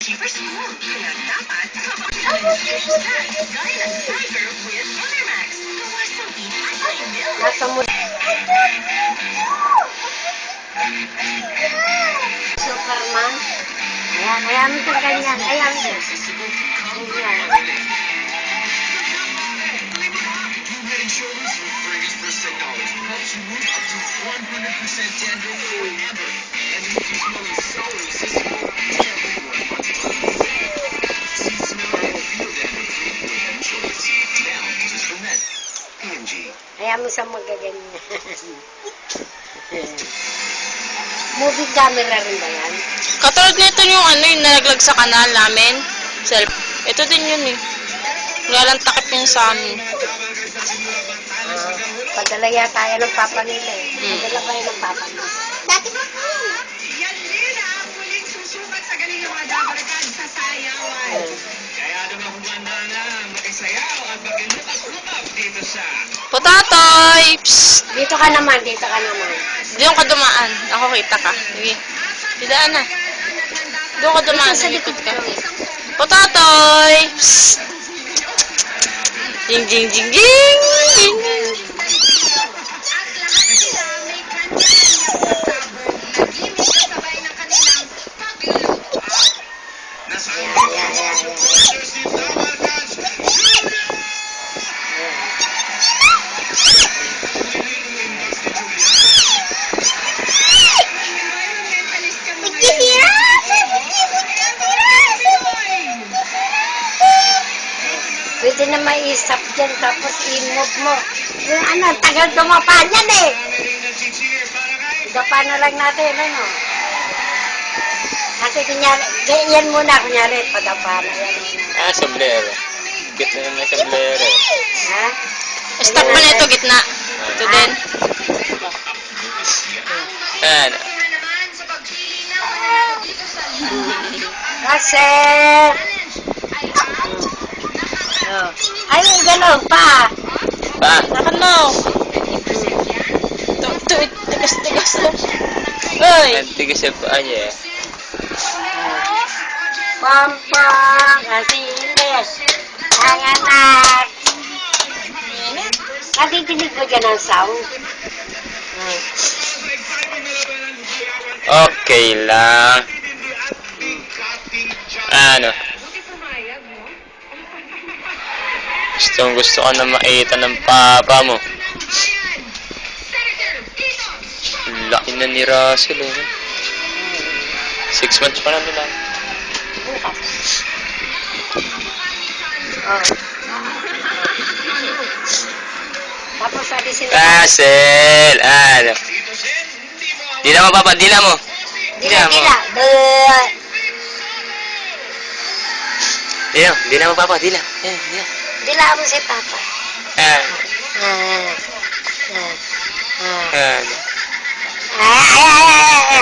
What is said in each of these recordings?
For school, kaya dapat nutritious snacks gaya ng Tiger with Enermax. Gawa sa wheat at may milk. Nasa mo. Superman. Ayan, ayan mo sa ganyan. Ayan mo. Ayan. Ayan mo sa magaganyan. Movie camera rin ba yan? Katulad nito yung ano yung nalaglag sa kanal namin. Ito din yun eh. Wala lang takip yung sa amin. Padala yata yan ng papa nila eh. Padala ba yan ng papa nila? Dati ba po? Yan din ang muling susukat sa galing ng mga dabarkad sa sayawan. Kaya naman humanda na makisayaw at makilukat-lukat dito sa... Potatoy! Psst! Dito ka naman, dito ka naman. Doon ka dumaan. Ako kita ka. Sige. Hidaan na. Doon ka dumaan. Sa likod ka. Potatoy! Psst! Jing, jing, jing, jing! Jing! Pwede na maisap dyan, tapos i-move mo. Yung ano, tagal dumapa niyan eh. Dapa na lang natin, ano. Kasi kunyari, yan muna, kunyari, padapa na yan. Sombrero. Gitna na may sombrero. Ha? Stop mo na ito, gitna. Ito din. Ano? Kasi... Ay, gano'n pa. Pa? Lakan mo. Tigas-tigas na. Uy! Tigas yung paa niya eh. Pampang, asilis, ang anak. Natitinig ko dyan ang sound. Okay lang. Ano? Gusto ko na makita ng papa mo. Laki na ni Russell eh. 6 months pa lang nila. Tapos sabi sila, Russell! Ano? Dila mo papa, dila mo. dila. Dila mo papa, dila. Dila. Dila mo si Papa.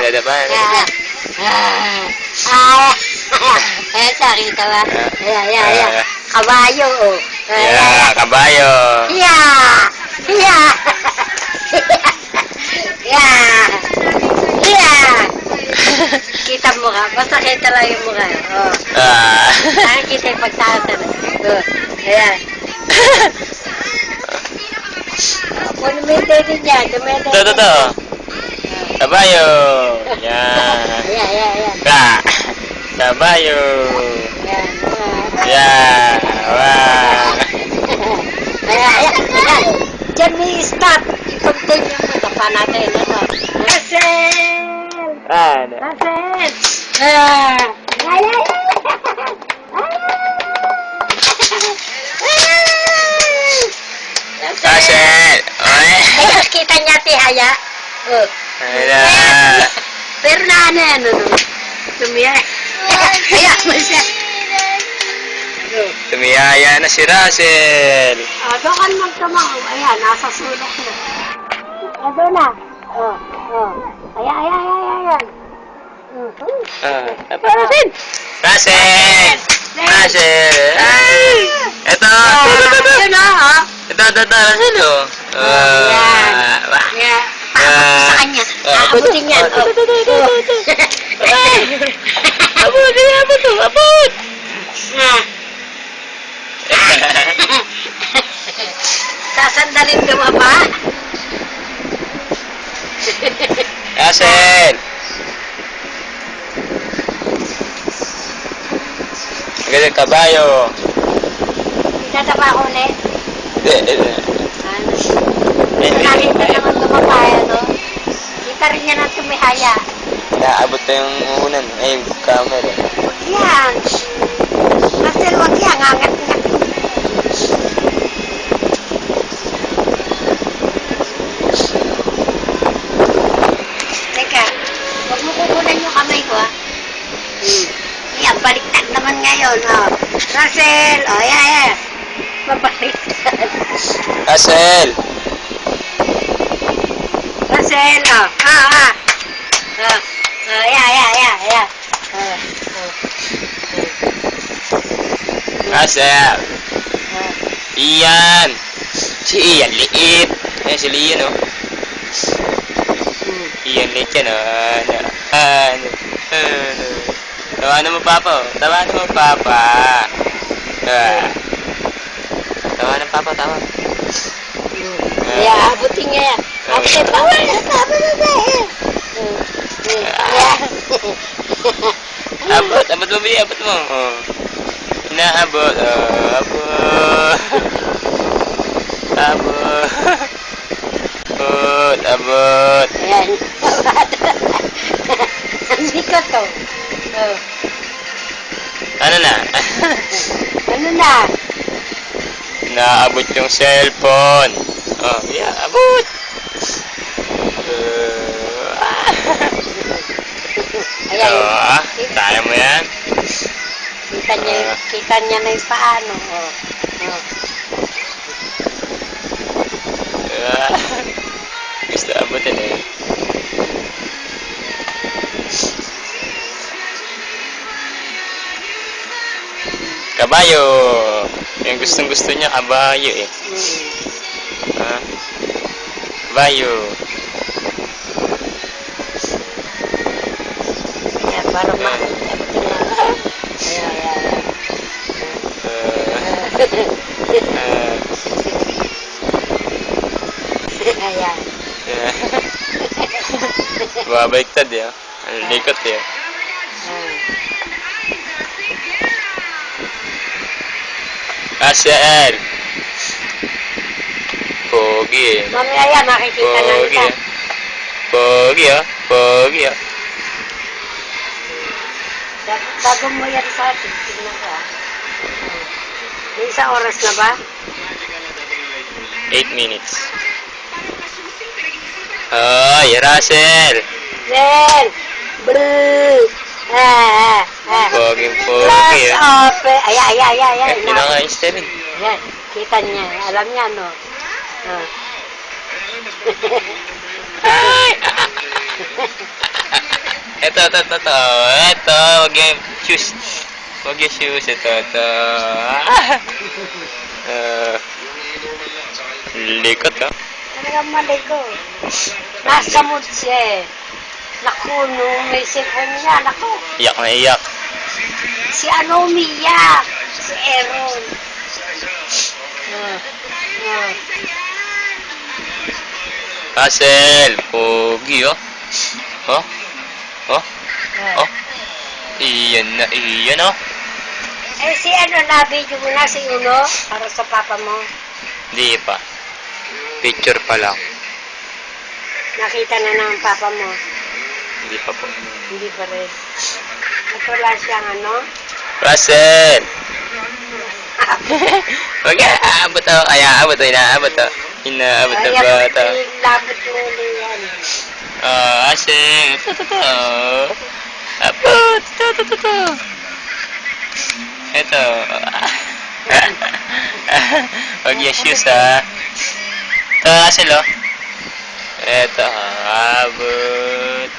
Ada ba? Eto, kita ba? Ayan. Kabayo, oh. Yeah, kabayo. Kita mo ka. Basta kita lang yung mukha. Oh. Kita yung pagtasa. Ayan. Monumento din yan. Ito. Kabayo. Yan. Ayan. Kabayo. Ayan. Yan. Wow. Ayan. Diyan may stop. I-continue mo. Tapa natin. Russell! Ano? Russell! Russell! Oy! Kita niya tihaya. Oh. Hala. Pero na ano. Tumiya. Kaya mo siya. Tumiyaya na si Russell. Doon ka magtamaw. Ayan, nasa sulok na. Doon na. Ayan. Russell! Russell! Ito! Ito na, ha? Ito, Russell, oh. Yan. Sa kanya. Aabutin yan. Abutin! abot to, abot! Ah. Sasandalin ka mo ba? Russell! Magandang kabayo. Pinatapa ko ulit. Hindi. Nakita naman tumapaya, no? Kita rin niya ng tumihaya. Naabot na yung unan. Ay, yung camera. Huwag yan. Marcel, huwag yan. Angat-ngat. Teka, huwag mo kukunan yung kamay ko, ha? Yan, baliktad naman ngayon, oh. Russell, oh, yeah. Mabaliktad. Russell! Russell, oh. Yeah. Russell! Ian! Si Ian, liit. Ayan si Ian, oh. Ian, liit yan, oh. Tawanan mo, Papa, oh. Tawanan mo, Papa. Tawanan, Papa, tawa. Yeah, abutin niya yan. Abutin, bawal na. Abot mo, Bi, abot mo. Oh. Inaabot, abot. Ayan. Hindi ko to. Oh. Ano na? Ano na? Naabot yung cellphone. Oh, yeah, abot. Ayan. Kaya mo yan? Kita niya na yung paano. Oh. Gusto abutin eh. Kabayo. Yung gustong-gusto niya, kabayo eh. Ha? Kabayo. Ayan, parang Ayan. Babaliktad eh. Ang likot eh. Russell! Pogi eh. Mamaya yan, makikita na Pogi nila. eh. Pogi oh. Bago mo yan sa atin, tignan ko ah. May isang oras na ba? 8 minutes. Ay, Russell! Then, blue. Pogi Plus oh. of, ayan. Hindi na nga yung steering. Yan, kita niya. Alam niya, no? Ay! Ito. Huwag yung shoes. Huwag yung shoes. Ito. Likot ka. Talagang maligo. Nasa mood siya eh. Naku, nung may cellphone niya, naku. Iyak na iyak. Si ano umiyak? Si Aaron. Russell, pogi oh. Oh. Iyan oh. Eh, si ano, na-video mo na si Uno para sa papa mo. Hindi pa. Picture pa lang. Nakita na ng papa mo. Hindi pa po. Hindi pa rin. Ito lang siyang ano. Russell! Huwag ka, aabot ako. Inaabot ako. Inaabot na bata. Ay, labot mo ulit yan. Russell! Abot! Ito. Ito. Huwag yung shoes ha. Ito, Russell oh. Ito, abot.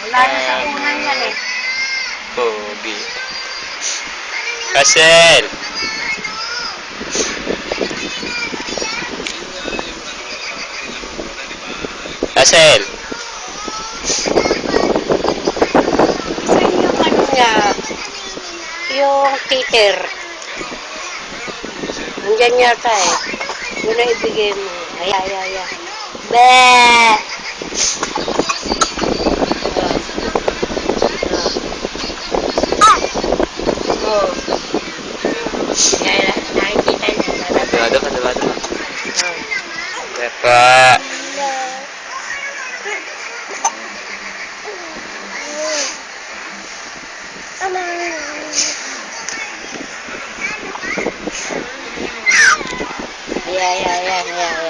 Wala na sa unang yan eh. Pogi. Russell! Russell! Saan yung ano niya? yung teacher. Nandyan yata eh. Yun na ibigay mo. Ay. Be! Oh. Yan, nakikita niya. Dado ka. Oh. Pepa. Ayan.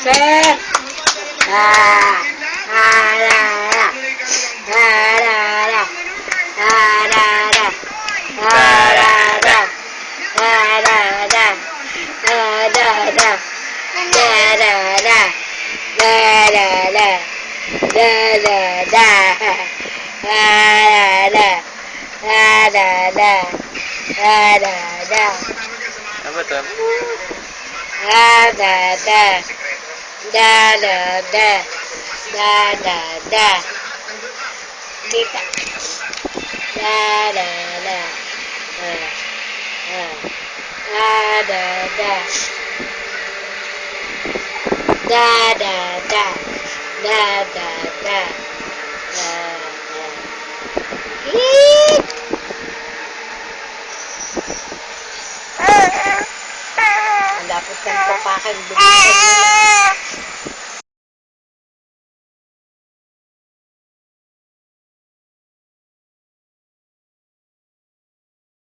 Sir! Apa tuh? Kita. Ang dapat ng papakan, bilisan mo na.